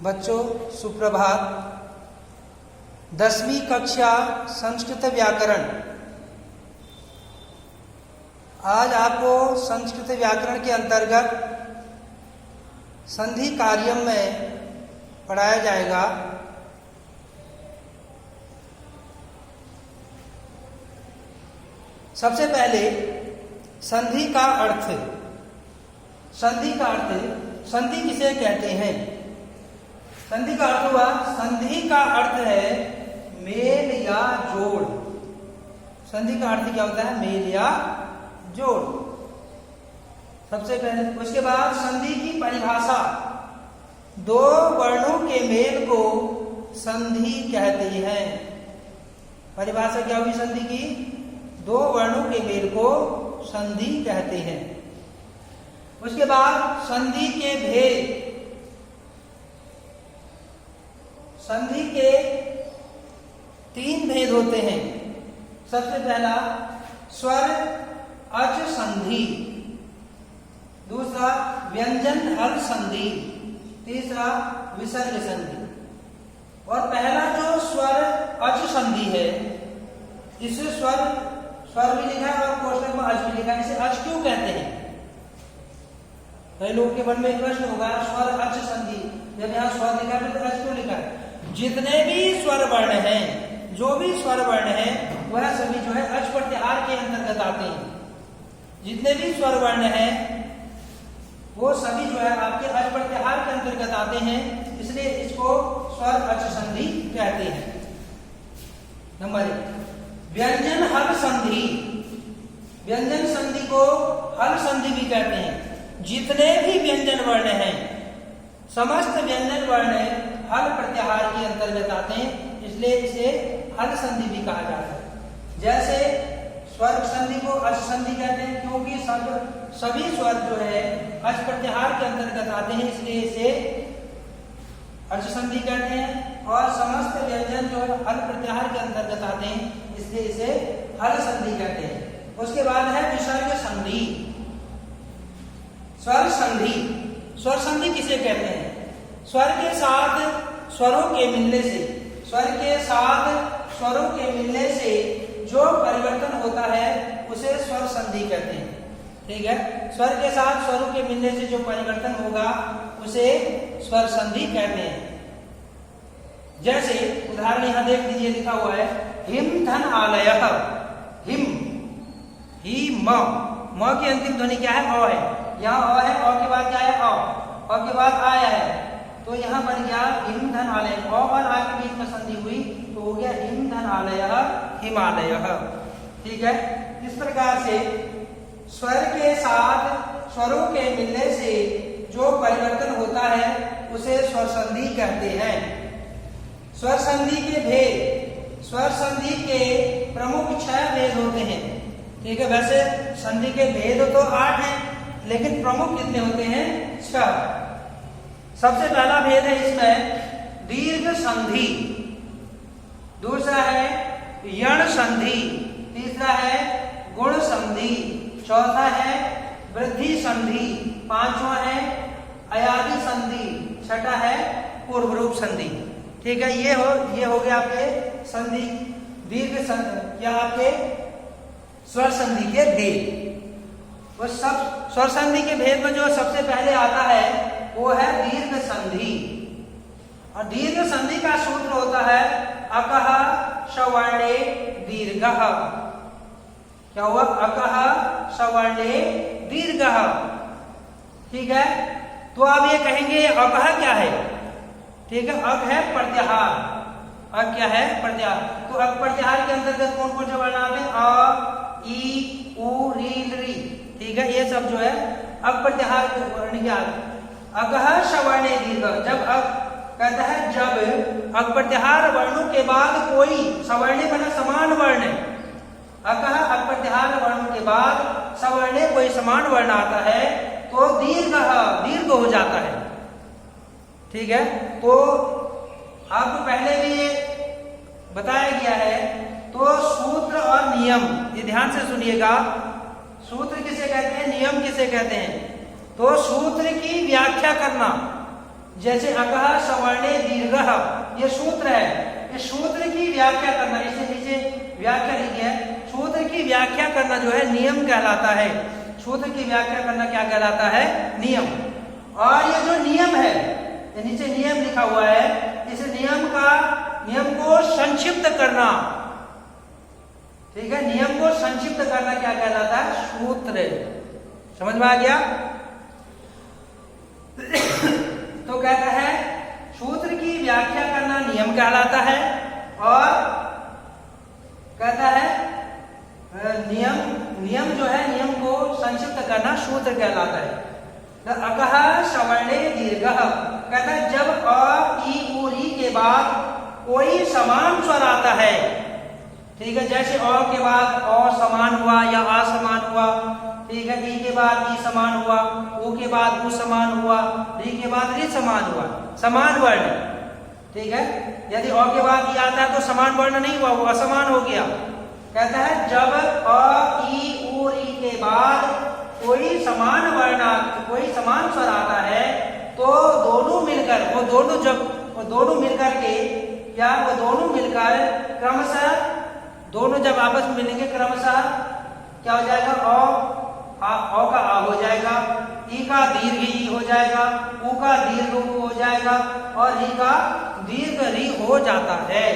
बच्चों सुप्रभात। 10वीं कक्षा संस्कृत व्याकरण। आज आपको संस्कृत व्याकरण के अंतर्गत संधि कार्यम में पढ़ाया जाएगा। सबसे पहले संधि का अर्थ। संधि का अर्थ, संधि किसे कहते हैं? संधि का अर्थ हुआ, संधि का अर्थ है मेल या जोड़। संधि का अर्थ क्या होता है? मेल या जोड़। सबसे पहले, उसके बाद संधि की परिभाषा। दो वर्णों के मेल को संधि कहते हैं। परिभाषा क्या हुई संधि की? दो वर्णों के मेल को संधि कहते हैं। उसके बाद संधि के भेद। संधि के 3 भेद होते हैं। सबसे पहला स्वर अच संधि, दूसरा व्यंजन हल संधि, तीसरा विसर्ग संधि। और पहला जो स्वर अच संधि है, इसे स्वर भी लिखा है और कोष्ठक में अच भी लिखा है। इसे अच क्यों कहते हैं? कई लोग के मन में प्रश्न होगा, स्वर अच संधि, जब यहाँ स्वर लिखा है तो अच क्यों लिखा है? जितने भी स्वर वर्ण हैं, जो भी स्वर वर्ण हैं, वह सभी जो है अच प्रत्याहार के अंतर्गत आते हैं। जितने भी स्वर वर्ण हैं वो सभी जो है आपके अच प्रत्याहार के अंतर्गत आते हैं, इसलिए इसको स्वर अच संधि कहते हैं। नंबर 1 व्यंजन हल संधि। व्यंजन संधि को हल संधि भी कहते हैं। जितने भी व्यंजन वर्ण हैं, समस्त व्यंजन वर्ण हल प्रत्याहार के अंतर्गत आते हैं, इसलिए इसे हल संधि भी कहा जाता है। जैसे स्वर संधि को अच संधि कहते हैं, क्योंकि सभी स्वर जो है अच प्रत्याहार के अंतर्गत आते हैं, इसलिए इसे अच संधि कहते हैं। और समस्त व्यंजन जो है हल प्रत्याहार के अंतर्गत आते हैं, इसलिए इसे हल संधि कहते हैं। उसके बाद है विसर्ग संधि। स्वर संधि। स्वर संधि किसे कहते हैं? स्वर के साथ स्वरों के मिलने से, स्वर के साथ स्वरों के मिलने से जो परिवर्तन होता है उसे स्वर संधि कहते हैं। ठीक है, स्वर के साथ स्वरों के मिलने से जो परिवर्तन होगा उसे स्वर संधि कहते हैं। जैसे उदाहरण यहां देख लीजिए, लिखा हुआ है हिम धन आलयः। हिम, ही म की अंतिम ध्वनि क्या है? अ है। यहाँ अ है, अ के बाद क्या है? अ के बाद आया है, तो यहाँ बन गया हिम धन आलय। अ और आ के बीच में संधि हुई तो हो गया हिम धन आलयः, हिमालयः। ठीक है, इस प्रकार से स्वर के साथ स्वरों के मिलने से जो परिवर्तन होता है उसे स्वर संधि कहते हैं। स्वर संधि के भेद। स्वर संधि के प्रमुख 6 भेद होते हैं। ठीक है, वैसे संधि के भेद तो 8 हैं, लेकिन प्रमुख कितने होते हैं? 6। सबसे पहला भेद है इसमें दीर्घ संधि, दूसरा है यण संधि, तीसरा है गुण संधि, चौथा है वृद्धि संधि, पांचवा है अयादि संधि, छठा है पूर्व रूप संधि। ठीक है, ये हो गया आपके संधि, दीर्घ संधि या आपके स्वर संधि के भेद। वो सब स्वर संधि के भेद में जो सबसे पहले आता है वो है दीर्घ संधि। और दीर्घ संधि का सूत्र होता है अकः सवर्णे दीर्घः। क्या हुआ? अकः सवर्णे दीर्घः। ठीक है, तो आप ये कहेंगे अकः क्या है? ठीक है, अक है प्रत्याहार। अक क्या है? प्रत्याहार। तो अक प्रत्याहार के अंतर्गत कौन कौन से वर्ण आते हैं? अ, ई, उ, री, री। ठीक है, ये सब जो है अक प्रत्याहार के वर्ण क्या आते हैं। अकः सवर्णे दीर्घ। जब अक कहता है, जब अक प्रत्याहार वर्णों के बाद कोई सवर्णे बना समान वर्ण है, अकः अक प्रत्याहार वर्णों के बाद सवर्णे कोई समान वर्ण आता है तो दीर्घ हो जाता है। ठीक है, तो आपको पहले भी ये बताया गया है। तो सूत्र और नियम, ये ध्यान से सुनिएगा। सूत्र किसे कहते हैं? नियम किसे कहते हैं? तो सूत्र की व्याख्या करना, जैसे अकह सवर्णे दीर्घः, ये सूत्र है। इस सूत्र की व्याख्या करना, इसे नीचे व्याख्या लिखी है। सूत्र की व्याख्या करना जो है नियम कहलाता है। सूत्र की व्याख्या करना क्या कहलाता है? नियम। और ये जो नियम है, ये नीचे नियम लिखा हुआ है, इस नियम को संक्षिप्त करना, ठीक है, नियम को संक्षिप्त करना क्या कहलाता है? सूत्र। समझ में आ गया? तो कहता है सूत्र की व्याख्या करना नियम कहलाता है, और कहता है नियम जो है, नियम को संक्षिप्त करना सूत्र कहलाता है। अकह सवर्णे दीर्घः, कहता है जब अ ई उ री के बाद कोई समान स्वर आता है, ठीक है, जैसे अ के बाद अ समान हुआ या आ समान हुआ, ठीक है, ई के बाद ई समान हुआ, उ के बाद उ समान हुआ, री के बाद री समान हुआ, समान वर्ण, ठीक है। यदि अ के बाद ई आता है तो समान वर्ण नहीं हुआ, वो असमान हो गया। कहता है जब अ ई उ री के बाद कोई समान वर्ण, कोई समान स्वर आता है, तो दोनों मिलकर वो दोनों मिलकर क्रमशः, दोनों जब आपस में मिलेंगे क्रमशः क्या हो जाएगा? अ का आ हो जाएगा, ई का दीर्घ ई हो जाएगा, उ का दीर्घ उ हो जाएगा, और री का दीर्घ री हो जाता है।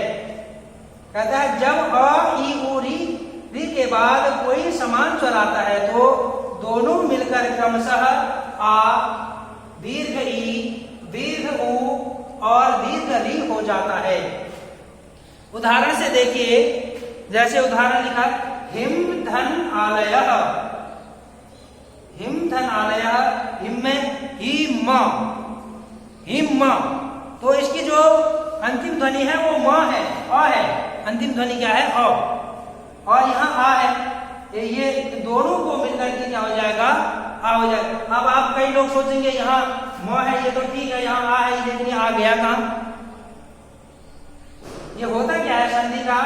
कहता है जब अ ई उ री के बाद कोई समान स्वर आता है, तो दोनों मिलकर क्रमशः आ, दीर्घ ई, दीर्घ उ और दीर्घ री हो जाता है। उदाहरण से देखिए, जैसे उदाहरण लिखा हिम धन आलयः, हिम धन आलयः, हिम में हिम, तो इसकी जो अंतिम ध्वनि है वो म है, अ है, अंतिम ध्वनि क्या है? अ, और यहाँ आ है। ये दोनों को मिलकर के क्या हो जाएगा? आ हो जाएगा। अब आप कई लोग सोचेंगे यहाँ म है, ये तो ठीक है, यहाँ आ है, लेकिन आ गया कहाँ? ये होता क्या है? संधि का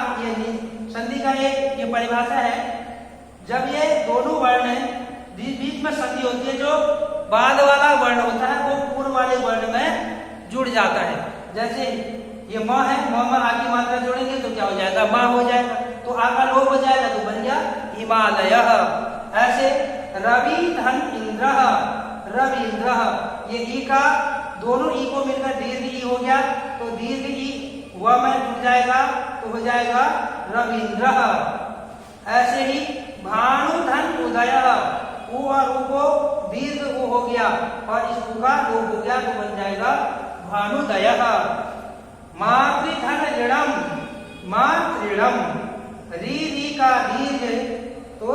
संधि का एक ये परिभाषा है, जब ये दोनों वर्ण बीच में संधि होती है, जो बाद वाला वर्ण होता है वो पूर्व वाले वर्ण में जुड़ जाता है। जैसे ये म है, म में आ की मात्रा जोड़ेंगे तो क्या हो जाएगा? मा हो जाएगा, तो आ का लोप हो जाएगा तो बन गया हिमालयः। ऐसे रवि धन इंद्रः, रवि इंद्रः, ये ई का, दोनों ई को मिलकर दीर्घ ई हो गया, तो दीर्घ ई व में जुड़ जाएगा तो हो जाएगा रविंद्रः। ऐसे ही भानु धन उदयः, उ और उ को दीर्घ उ हो गया, और इस उ का लोप हो गया तो बन जाएगा भानुदयः। मातृधन ऋणम, मातृणम, री का दीर्घ, तो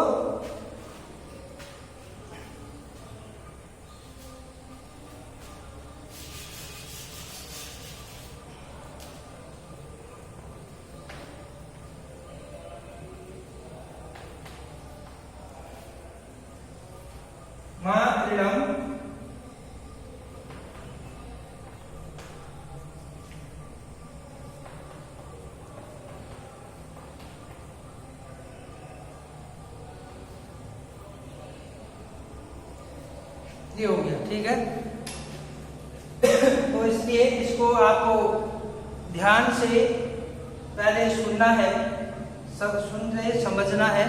मातृणम, ये हो गया, ठीक है। तो इसलिए इसको आपको ध्यान से पहले सुनना है, सब सुन रहे समझना है,